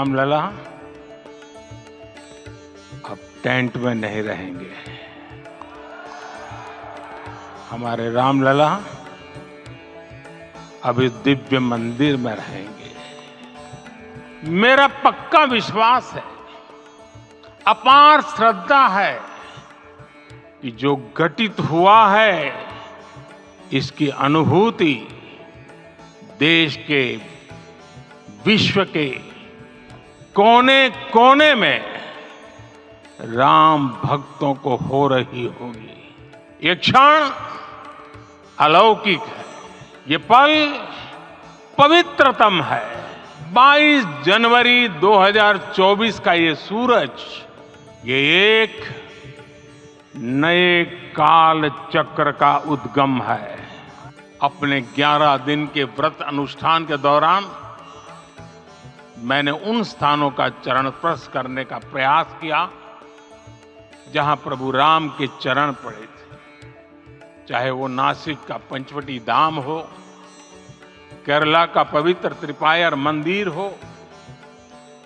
रामलला अब टेंट में नहीं रहेंगे। हमारे रामलला अब इस दिव्य मंदिर में रहेंगे। मेरा पक्का विश्वास है, अपार श्रद्धा है कि जो घटित हुआ है इसकी अनुभूति देश के, विश्व के कोने कोने में राम भक्तों को हो रही होगी। ये क्षण अलौकिक है, ये पल पवित्रतम है। 22 जनवरी 2024 का ये सूरज, ये एक नए काल चक्र का उद्गम है। अपने 11 दिन के व्रत अनुष्ठान के दौरान मैंने उन स्थानों का चरण स्पर्श करने का प्रयास किया जहां प्रभु राम के चरण पड़े थे। चाहे वो नासिक का पंचवटी धाम हो, केरला का पवित्र त्रिपायर मंदिर हो,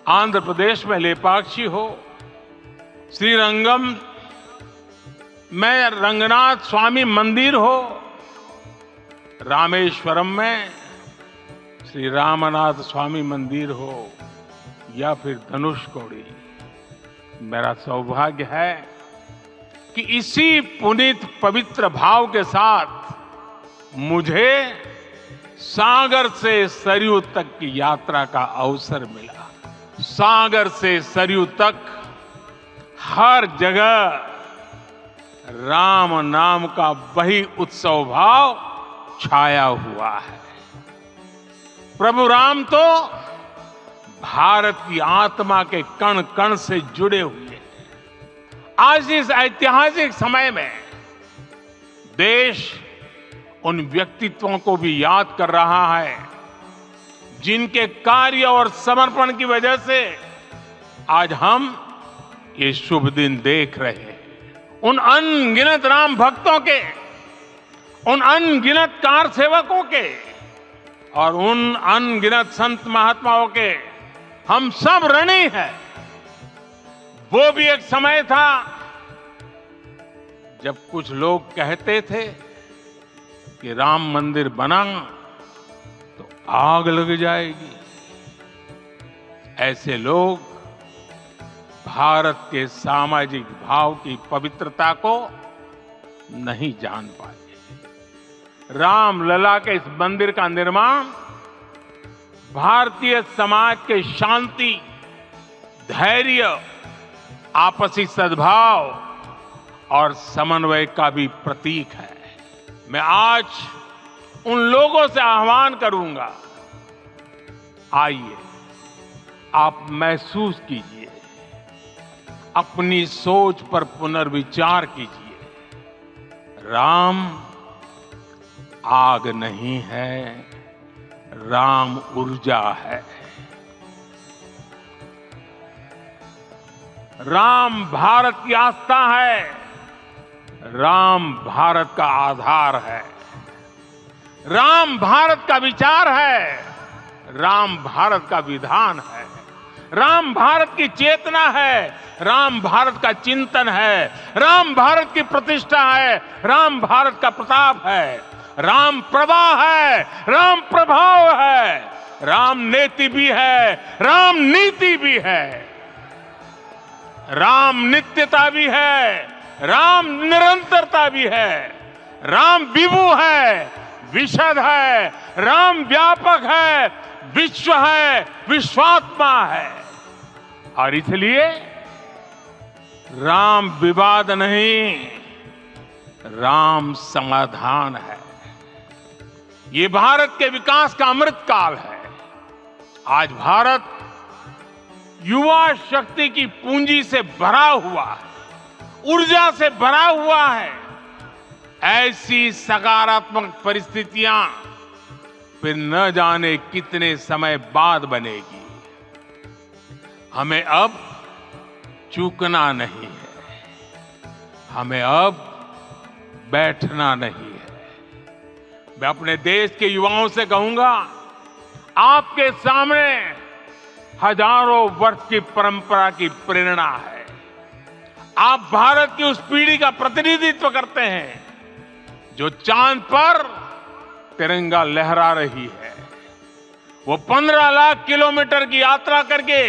आंध्र प्रदेश में लेपाक्षी हो, श्रीरंगम में रंगनाथ स्वामी मंदिर हो, रामेश्वरम में श्री रामनाथ स्वामी मंदिर हो, या फिर धनुषकोडी। मेरा सौभाग्य है कि इसी पुनीत पवित्र भाव के साथ मुझे सागर से सरयू तक की यात्रा का अवसर मिला। सागर से सरयू तक हर जगह राम नाम का वही उत्सव भाव छाया हुआ है। प्रभु राम तो भारत की आत्मा के कण कण से जुड़े हुए हैं। आज इस ऐतिहासिक समय में देश उन व्यक्तित्वों को भी याद कर रहा है जिनके कार्य और समर्पण की वजह से आज हम ये शुभ दिन देख रहे हैं। उन अनगिनत राम भक्तों के, उन अनगिनत कार सेवकों के और उन अनगिनत संत महात्माओं के हम सब ऋणी हैं। वो भी एक समय था जब कुछ लोग कहते थे कि राम मंदिर बना तो आग लग जाएगी। ऐसे लोग भारत के सामाजिक भाव की पवित्रता को नहीं जान पाए। रामलला के इस मंदिर का निर्माण भारतीय समाज के शांति, धैर्य, आपसी सद्भाव और समन्वय का भी प्रतीक है। मैं आज उन लोगों से आह्वान करूंगा, आइए आप महसूस कीजिए, अपनी सोच पर पुनर्विचार कीजिए। राम आग नहीं है, राम ऊर्जा है। राम भारत की आस्था है, राम भारत का आधार है। राम भारत का विचार है, राम भारत का विधान है। राम भारत की चेतना है, राम भारत का चिंतन है। राम भारत की प्रतिष्ठा है, राम भारत का प्रताप है। राम प्रवाह है, राम प्रभाव है। राम नेति भी है, राम नीति भी है। राम नित्यता भी है, राम निरंतरता भी है। राम विभु है, विशद है। राम व्यापक है, विश्व है, विश्वात्मा है। और इसलिए राम विवाद नहीं, राम समाधान है। ये भारत के विकास का अमृत काल है। आज भारत युवा शक्ति की पूंजी से भरा हुआ है, ऊर्जा से भरा हुआ है। ऐसी सकारात्मक परिस्थितियां फिर न जाने कितने समय बाद बनेगी। हमें अब चूकना नहीं है, हमें अब बैठना नहीं है। मैं अपने देश के युवाओं से कहूंगा, आपके सामने हजारों वर्ष की परंपरा की प्रेरणा है। आप भारत की उस पीढ़ी का प्रतिनिधित्व करते हैं जो चांद पर तिरंगा लहरा रही है। वो 15 लाख किलोमीटर की यात्रा करके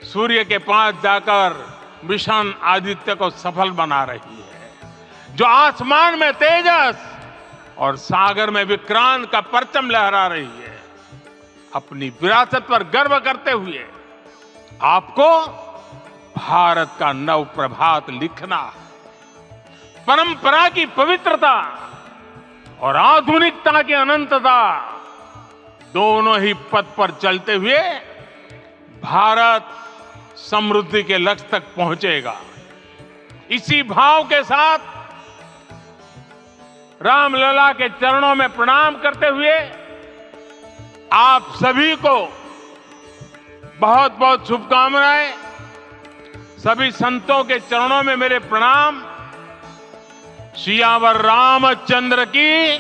सूर्य के पास जाकर मिशन आदित्य को सफल बना रही है। जो आसमान में तेजस और सागर में विक्रांत का परचम लहरा रही है। अपनी विरासत पर गर्व करते हुए आपको भारत का नव प्रभात लिखना है। परंपरा की पवित्रता और आधुनिकता की अनंतता दोनों ही पथ पर चलते हुए भारत समृद्धि के लक्ष्य तक पहुंचेगा। इसी भाव के साथ रामलला के चरणों में प्रणाम करते हुए आप सभी को बहुत बहुत शुभकामनाएं। सभी संतों के चरणों में मेरे प्रणाम। सियावर रामचंद्र की